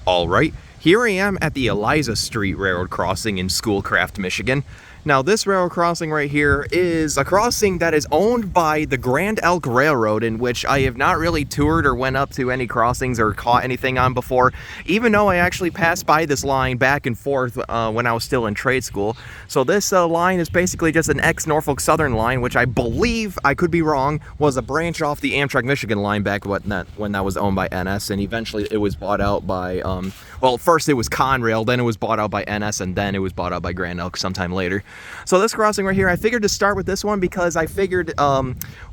Alright, here I am at the Eliza Street Railroad Crossing in Schoolcraft, Michigan. Now this railroad crossing right here is a crossing that is owned by the Grand Elk Railroad, in which I have not really toured or went up to any crossings or caught anything on before, even though I actually passed by this line back and forth when I was still in trade school. So this line is basically just an ex-Norfolk Southern line, which I believe, I could be wrong, was a branch off the Amtrak Michigan line back when that was owned by NS, and eventually it was bought out by, well, first it was Conrail, then it was bought out by NS, and then it was bought out by Grand Elk sometime later. So this crossing right here, I figured to start with this one because I figured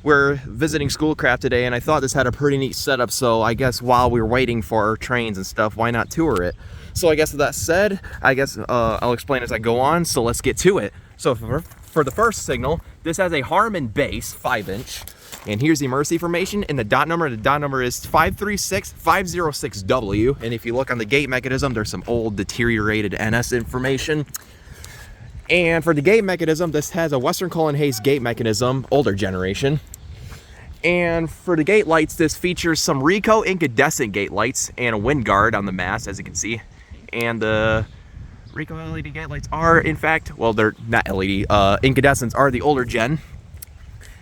we're visiting Schoolcraft today, and I thought this had a pretty neat setup, so I guess while we were waiting for our trains and stuff, why not tour it? So I guess with that said, I guess I'll explain as I go on, so let's get to it. So for the first signal, this has a Harman base, 5-inch, and here's the emergency information and the dot number is 536-506W, and if you look on the gate mechanism, there's some old deteriorated NS information. And for the gate mechanism, this has a Western Cullen Hayes gate mechanism, older generation. And for the gate lights, this features some Rico incandescent gate lights and a wind guard on the mast, as you can see. And the Rico LED gate lights are, in fact, well, they're not LED, incandescents are the older gen.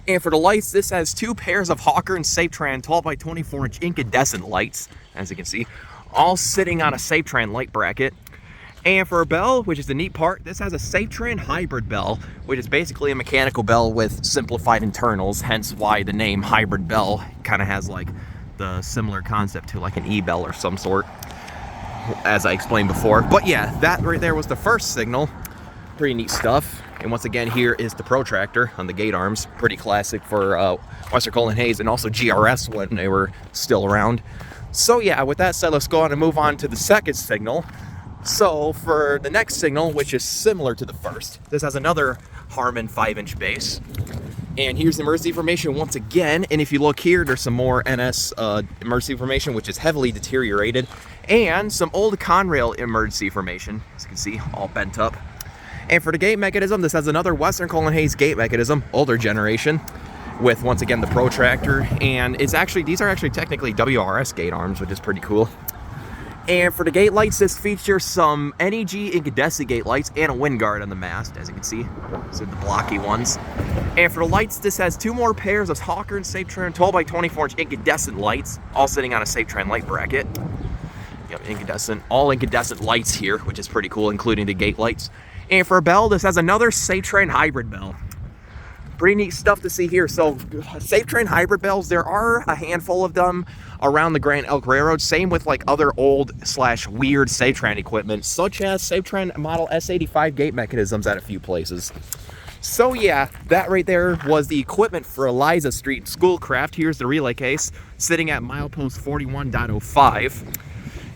And for the lights, this has two pairs of Hawker and Safetran 12x24-inch incandescent lights, as you can see, all sitting on a Safetran light bracket. And for a bell, which is the neat part, this has a Safetran hybrid bell, which is basically a mechanical bell with simplified internals, hence why the name hybrid bell kind of has like the similar concept to like an e-bell or some sort, as I explained before. But yeah, that right there was the first signal. Pretty neat stuff. And once again, here is the protractor on the gate arms. Pretty classic for Western Cullen Hayes and also GRS when they were still around. So yeah, with that said, let's go on and move on to the second signal. So for the next signal, which is similar to the first, this has another Harman 5-inch base. And here's the emergency information once again. And if you look here, there's some more NS emergency information, which is heavily deteriorated, and some old Conrail emergency information, as you can see, all bent up. And for the gate mechanism, this has another Western Cullen Hayes gate mechanism, older generation, with once again the protractor. And it's actually, these are actually technically WRS gate arms, which is pretty cool. And for the gate lights, this features some NEG incandescent gate lights and a wind guard on the mast, as you can see. So the blocky ones. And for the lights, this has two more pairs of Hawker and Safetran 12x24-inch incandescent lights, all sitting on a Safetran light bracket. Yep, incandescent, all incandescent lights here, which is pretty cool, including the gate lights. And for a bell, this has another Safetran hybrid bell. Pretty neat stuff to see here. So Safetran hybrid bells, there are a handful of them around the Grand Elk Railroad. Same with like other old / weird Safetran equipment, such as Safetran model S85 gate mechanisms at a few places. So yeah, that right there was the equipment for Eliza Street Schoolcraft. Here's the relay case sitting at milepost 41.05.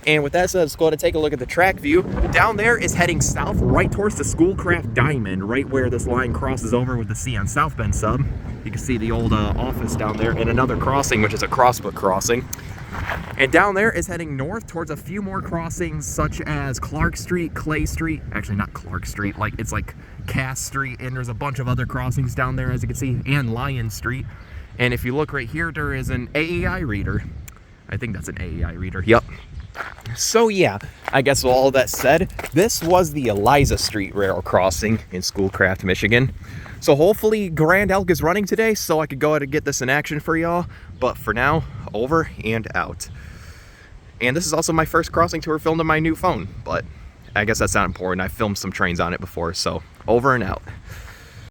And with that said, let's go ahead and take a look at the track view. Down there is heading south right towards the Schoolcraft Diamond, right where this line crosses over with the C on South Bend sub. You can see the old office down there, and another crossing, which is a crossbook crossing. And down there is heading north towards a few more crossings, such as Clark Street, Clay Street, actually not Clark Street, like it's like Cass Street, and there's a bunch of other crossings down there, as you can see, and Lion Street. And if you look right here, there is an AEI reader. I think that's an AEI reader, yep. So yeah, I guess with all that said, this was the Eliza Street Railroad Crossing in Schoolcraft, Michigan. So hopefully Grand Elk is running today, so I could go ahead and get this in action for y'all. But for now, over and out. And this is also my first crossing tour filmed on my new phone, but I guess that's not important. I filmed some trains on it before, so over and out.